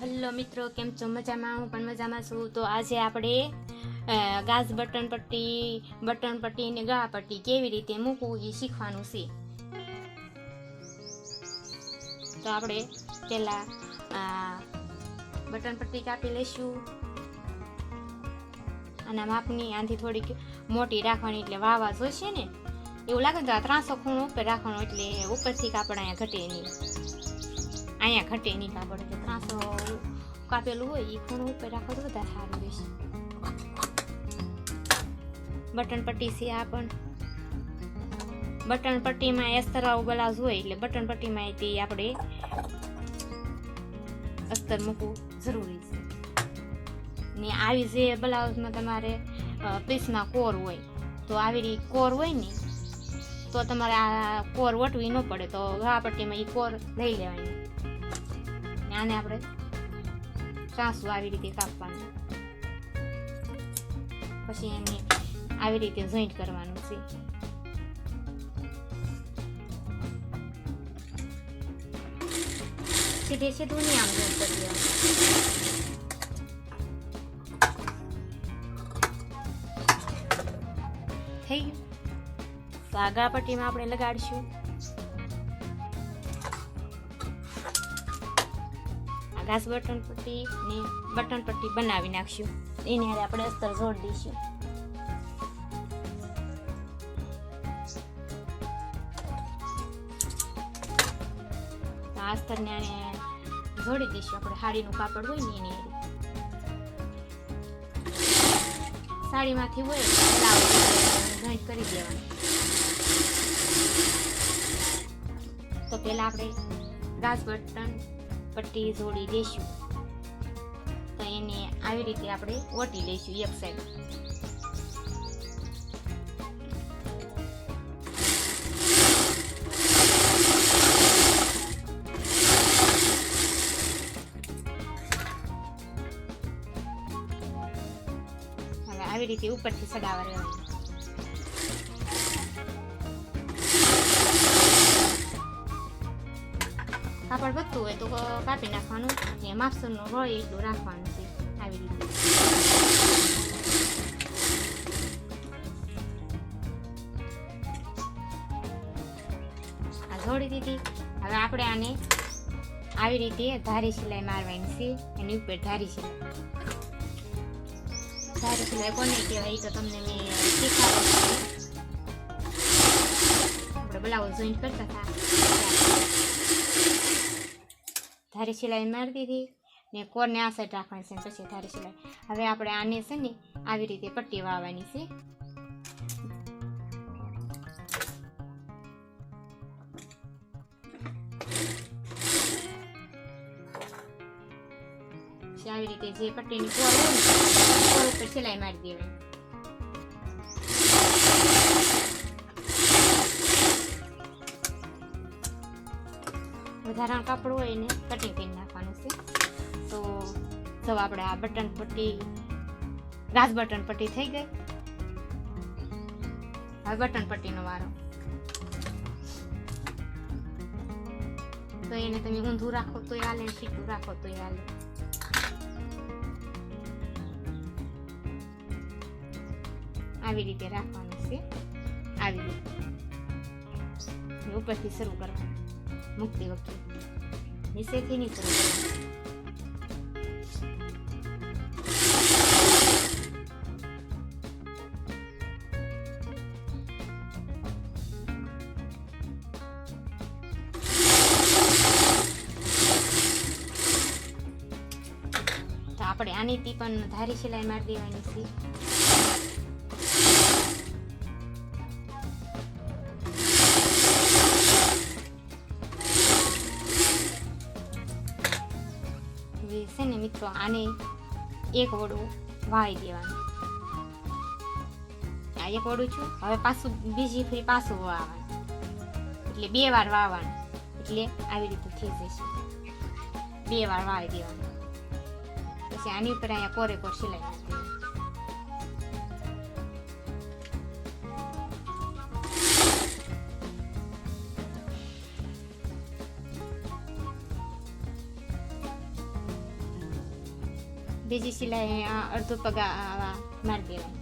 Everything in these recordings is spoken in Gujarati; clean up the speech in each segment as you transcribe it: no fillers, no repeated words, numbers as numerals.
હેલો મિત્રો, કેમ છો? મજામાં? હું પણ મજામાં છું. તો આજે આપણે ગાજ બટન પટ્ટી અને ગળા પટ્ટી કેવી રીતે મૂકવું એ શીખવાનું છે. તો આપણે પહેલા બટન પટ્ટી કાપી લઈશું. અને માપની આનાથી થોડીક મોટી રાખવાની, એટલે વાવા જોઈશે ને. એવું લાગે તો આ 300 ખૂણો ઉપર રાખવાનો, એટલે ઉપરથી કાપડ અહીંયા ઘટે નહીં. અહીંયા ઘટે નહીં કાપડ, એટલે 300 કાપેલું હોય એ ખૂણો ઉપર રાખો તો વધારે સારું રહેશે. બટન પટ્ટી છે આ પણ. બટન પટ્ટીમાં અસ્તરવાળું બ્લાઉઝ હોય એટલે બટન પટ્ટીમાં તે આપણે અસ્તર મૂકવું જરૂરી છે. ને આવી જે બ્લાઉઝમાં તમારે પીસમાં કોર હોય, તો આવી રીતે કોર હોય ને તો તમારે આ કોર વટવી ન પડે, તો ગળા પટ્ટીમાં એ કોર લઈ લેવાની. આને આપણે ચાંસુ આવી રીતે કાપવાનું, પછી એને આવી રીતે જોઈન્ટ કરવાનું છે. સીધે સીધું નહીં આમ જોઈન્ટ કરી દેવાનું. થઈ ગયું. તો આ ગળા પટ્ટીમાં આપણે લગાડીશું. ગાસ બટન પટ્ટી ને બટન પટ્ટી બનાવી નાખશું. એને આપણે અસ્તર જોડી દઈશું. આ અસ્તરને આને જોડી દઈશું. આપણે સાડીનું કાપડ હોય ને એની સાડીમાંથી હોય જોઈન્ટ કરી દેવાનું. તો પહેલા આપણે ગાસ બટન પટ્ટી જોડી દઈશું. તો એને આવી રીતે આપણે ઓટી લઈશું એક સાઈડ. હવે આવી રીતે ઉપરથી સડાવવા રહેવાનું. કાપડ વધતું હોય તો કાપી નાખવાનું, ને માપસરનું હોય એટલું રાખવાનું છે. આવી રીતે આ જોડી દીધી. હવે આપણે આને આવી રીતે ધારી સિલાઈ મારવાની છે. એની ઉપર ધારી સિલાઈ કોને કહેવાય તો તમને મેં શીખવાડ્યું. આપણે બ્લાઉઝ જોઈન્ટ કરતા હતા. ધારી સિલાઈ મારી દીધી ને કોરને આ સાઈડ રાખવાની છે, પછી ધારી સિલાઈ. હવે આપણે આને છે ને આવી રીતે પટ્ટી વાવવાની છે. આવી રીતે જે પટ્ટીની કોર હોય ને કોર ઉપર સિલાઈ મારી દેવાની. વધારાનું કાપડ હોય એને કટિંગ કરી નાખવાનું છે. તો જો આપણે આ બટન પટ્ટી ગાસ બટન પટ્ટી થઈ ગઈ. હવે બટન પટ્ટીનો વારો. તો એને તમે ઊંધું રાખો તોય હાલે, સીધું રાખો તોય હાલે. આવી રીતે રાખવાનું છે. આવી રીતે ઉપરથી શરૂ કરવાનું. મૂકતી વખતે નીચેથી નહીં શરૂ કરવાનું. તો આપણે આનીથી પણ ધારી સિલાઈ મારી દેવાની છે. છે ને મિત્રો, આને એક વડું વાળી દેવાનું. આ એક વડું છું. હવે પાછું બીજી ફરી પાછું વાવવાનું, એટલે 2 વાર વાવવાનું. એટલે આવી રીતે થઈ જશે. 2 વાર વાળી દેવાનું. પછી આની ઉપર અહીંયા કોરે કોર સિલાઈ નાખી દેવાની. બીજી સિલાઈ અડધો પગા મારી દેવાની.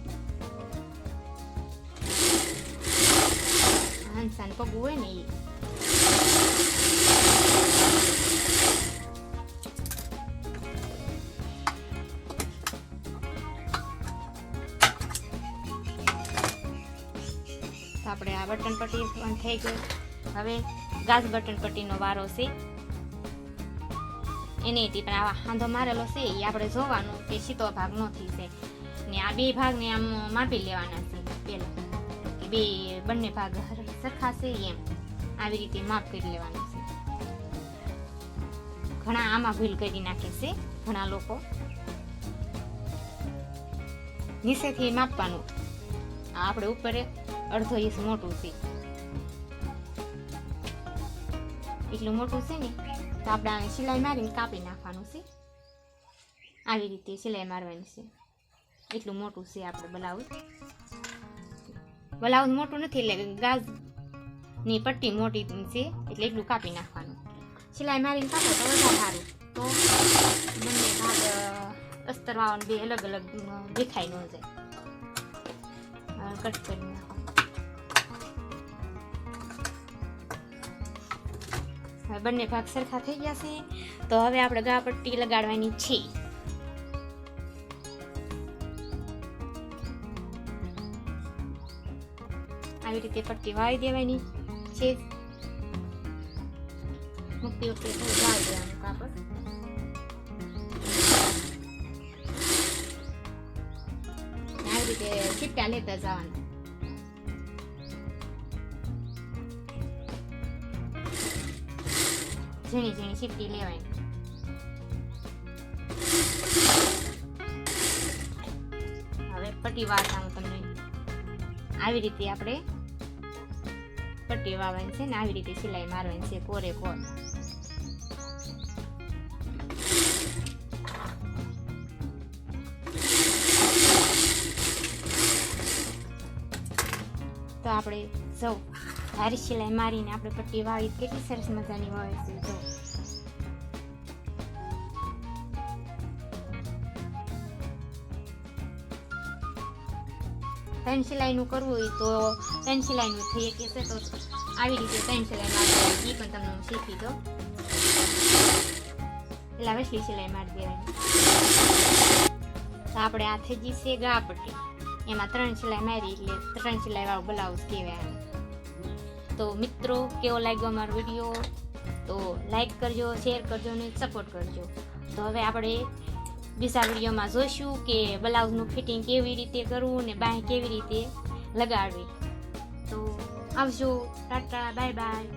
હંસાન પગું હોય ને એ આપણે આ બટન પટ્ટી પણ થઈ ગઈ. હવે ગાજ બટન પટ્ટીનો વારો છે. એની પણ આવા હાંધો મારેલો છે એ આપણે જોવાનું કે સીધો ભાગ નથી છે ને આ બે ભાગને આમ માપી લેવાના છે પહેલા કે બંને ભાગ સરખા છે એમ આવી રીતે માપ કરી લેવાનું છે. ઘણા આમાં ભૂલ કરી નાખે છે ઘણા લોકો. નીચેથી માપવાનું. આપણે ઉપર અડધો ઇંચ મોટું છે એટલું મોટું છે ને તો આપણે આને સિલાઈ મારીને કાપી નાખવાનું છે. આવી રીતે સિલાઈ મારવાની છે. એટલું મોટું છે આપણે બ્લાઉઝ મોટું નથી એટલે ગાજની પટ્ટી મોટી છે એટલે એટલું કાપી નાખવાનું. સિલાઈ મારીને કાપો તો વધારે સારું. તો બંને ભાગ અસ્તર વાળાને બે અલગ અલગ દેખાઈ ન જાય. કટ કરી નાખો. હવે બંને ભાગ સરખા થઈ ગયા છે તો હવે આપણે ગા પટ્ટી લગાડવાની છે. આવી રીતે પટ્ટી વાળી દેવાની છે. મૂકતી વખતે થોડું વાળી દેવાનું કાપડ. આવી રીતે છીપટા લેતા જવાના. ઝીણી ઝીણી છીપટી લેવાની. હવે પટ્ટી વાળવાનું તમને આવી રીતે આપણે પટ્ટી વાળવાની છે ને આવી રીતે સિલાઈ મારવાની છે કોરે કોર. તો આપણે સૌ ધારી સિલાઈ મારીને આપણે પટ્ટી વાળી કેટલી સરસ મજાની હોય છે. જો ત્રણ સિલાઈનું કરવું હોય તો ત્રણ સિલાઈનું થઈ શકે છે. તો આવી રીતે ત્રણ સિલાઈ મારવાની એ પણ તમને હું શીખી દો. પેલા વેસલી સિલાઈ મારી દેવાની. તો આપણે આ થઈ ગઈ છે ગા પટ્ટી. એમાં ત્રણ સિલાઈ મારી એટલે ત્રણ સિલાઈ વાળું બ્લાઉઝ કહેવાય. તો મિત્રો કેવો લાગ્યો અમારો વિડીયો તો લાઈક કરજો, શેર કરજો અને સપોર્ટ કરજો. તો હવે આપણે બીજા વિડીયોમાં જોઈશું કે બ્લાઉઝનું ફિટિંગ કેવી રીતે કરવું ને બાંય કેવી રીતે લગાડવી. તો આવજો. Tata, bye bye.